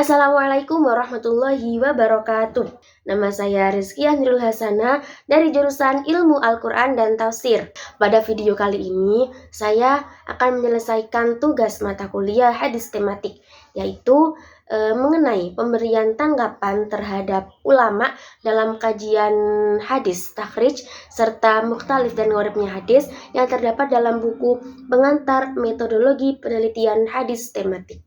Assalamualaikum warahmatullahi wabarakatuh. Nama saya Rizky Andrul Hasana dari jurusan Ilmu Al-Quran dan Tafsir. Pada video kali ini, saya akan menyelesaikan tugas mata kuliah hadis tematik, yaitu mengenai pemberian tanggapan terhadap ulama dalam kajian hadis takhrij serta mukhtalif dan gharibnya hadis yang terdapat dalam buku Pengantar Metodologi Penelitian Hadis Tematik.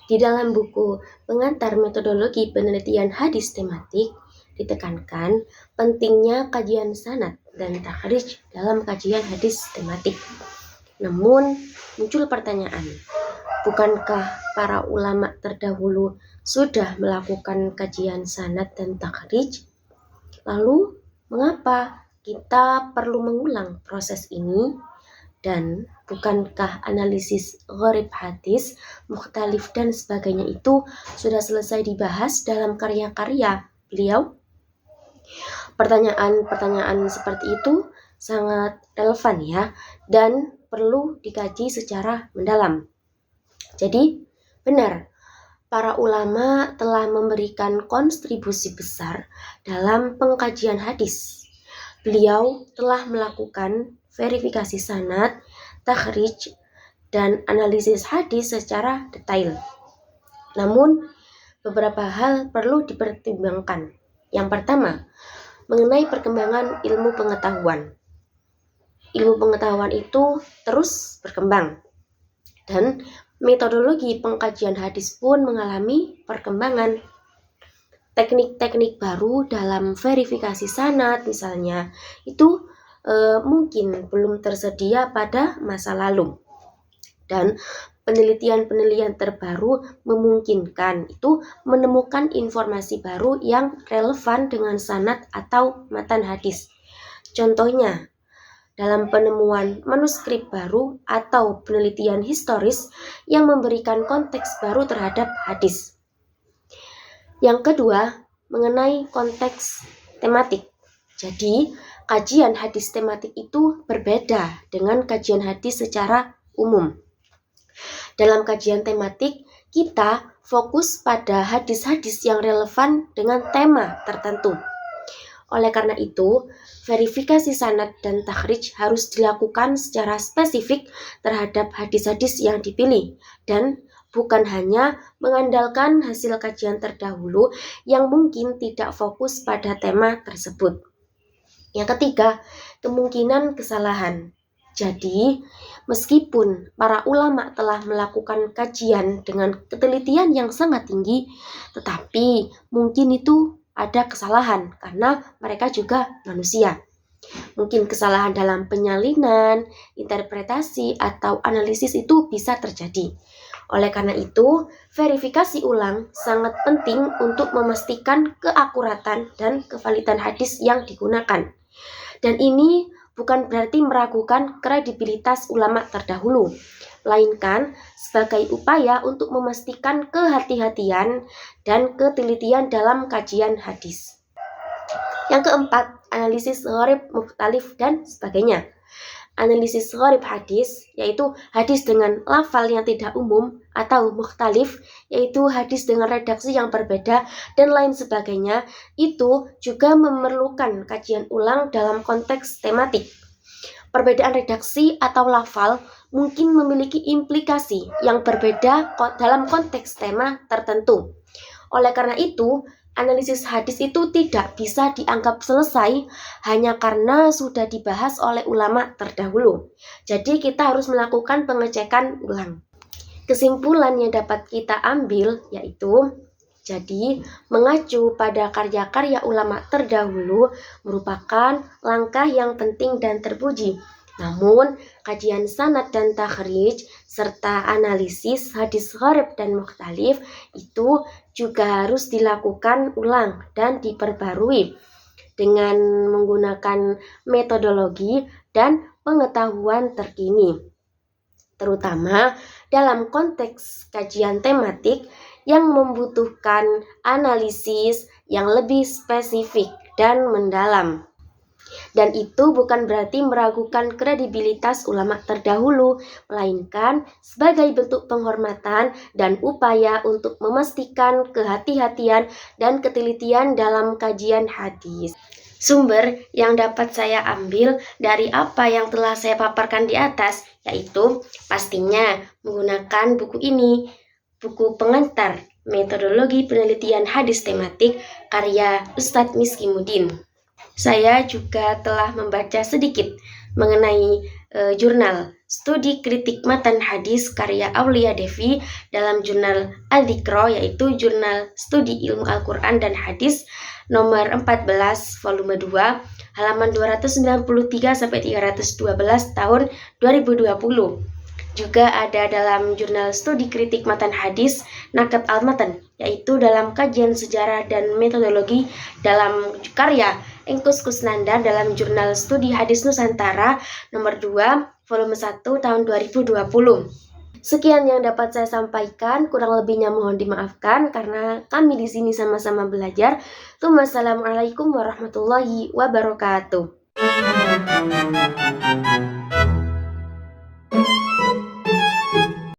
Di dalam buku Pengantar Metodologi Penelitian Hadis Tematik ditekankan pentingnya kajian sanad dan takhrij dalam kajian hadis tematik. Namun muncul pertanyaan, bukankah para ulama terdahulu sudah melakukan kajian sanad dan takhrij? Lalu mengapa kita perlu mengulang proses ini? Dan bukankah analisis gharib hadis, mukhtalif dan sebagainya itu sudah selesai dibahas dalam karya-karya beliau? Pertanyaan-pertanyaan seperti itu sangat relevan ya, dan perlu dikaji secara mendalam. Jadi benar, para ulama telah memberikan kontribusi besar dalam pengkajian hadis. Beliau telah melakukan verifikasi sanad, takhrij, dan analisis hadis secara detail. Namun, beberapa hal perlu dipertimbangkan. Yang pertama, mengenai perkembangan ilmu pengetahuan. Ilmu pengetahuan itu terus berkembang, dan metodologi pengkajian hadis pun mengalami perkembangan. Teknik-teknik baru dalam verifikasi sanad misalnya, itu mungkin belum tersedia pada masa lalu, dan penelitian-penelitian terbaru memungkinkan itu menemukan informasi baru yang relevan dengan sanad atau matan hadis. Contohnya, dalam penemuan manuskrip baru atau penelitian historis yang memberikan konteks baru terhadap hadis. Yang kedua, mengenai konteks tematik. Jadi, kajian hadis tematik itu berbeda dengan kajian hadis secara umum. Dalam kajian tematik, kita fokus pada hadis-hadis yang relevan dengan tema tertentu. Oleh karena itu, verifikasi sanad dan takhrij harus dilakukan secara spesifik terhadap hadis-hadis yang dipilih, dan bukan hanya mengandalkan hasil kajian terdahulu yang mungkin tidak fokus pada tema tersebut. Yang ketiga, kemungkinan kesalahan. Jadi, meskipun para ulama telah melakukan kajian dengan ketelitian yang sangat tinggi, tetapi mungkin itu ada kesalahan karena mereka juga manusia. Mungkin kesalahan dalam penyalinan, interpretasi, atau analisis itu bisa terjadi. Oleh karena itu, verifikasi ulang sangat penting untuk memastikan keakuratan dan kevalidan hadis yang digunakan. Dan ini bukan berarti meragukan kredibilitas ulama terdahulu, melainkan sebagai upaya untuk memastikan kehati-hatian dan ketelitian dalam kajian hadis. Yang keempat, analisis gharib, mukhtalif, dan sebagainya. Analisis gharib hadis, yaitu hadis dengan lafal yang tidak umum, atau mukhtalif, yaitu hadis dengan redaksi yang berbeda, dan lain sebagainya, itu juga memerlukan kajian ulang dalam konteks tematik. Perbedaan redaksi atau lafal mungkin memiliki implikasi yang berbeda dalam konteks tema tertentu. Oleh karena itu, analisis hadis itu tidak bisa dianggap selesai hanya karena sudah dibahas oleh ulama terdahulu. Jadi kita harus melakukan pengecekan ulang. Kesimpulan yang dapat kita ambil yaitu, jadi mengacu pada karya-karya ulama terdahulu merupakan langkah yang penting dan terpuji. Namun, kajian sanad dan takhrij serta analisis hadis gharib dan mukhtalif itu juga harus dilakukan ulang dan diperbarui dengan menggunakan metodologi dan pengetahuan terkini, terutama dalam konteks kajian tematik yang membutuhkan analisis yang lebih spesifik dan mendalam. Dan itu bukan berarti meragukan kredibilitas ulama terdahulu, melainkan sebagai bentuk penghormatan dan upaya untuk memastikan kehati-hatian dan ketelitian dalam kajian hadis. Sumber yang dapat saya ambil dari apa yang telah saya paparkan di atas, yaitu pastinya menggunakan buku ini, buku pengantar Metodologi Penelitian Hadis Tematik karya Ustadz Miskimudin. Saya juga telah membaca sedikit mengenai jurnal Studi Kritik Matan Hadis karya Aulia Devi dalam jurnal Al-Dzikra, yaitu jurnal studi ilmu Al-Quran dan Hadis nomor 14 volume 2 halaman 293-312 tahun 2020. Juga ada dalam jurnal studi kritik matan hadis Nakab Al-Matan, yaitu dalam kajian sejarah dan metodologi dalam karya Engkus Kusnandar dalam jurnal studi hadis Nusantara nomor 2 volume 1 tahun 2020. Sekian yang dapat saya sampaikan, kurang lebihnya mohon dimaafkan karena kami di sini sama-sama belajar. Wassalamualaikum warahmatullahi wabarakatuh.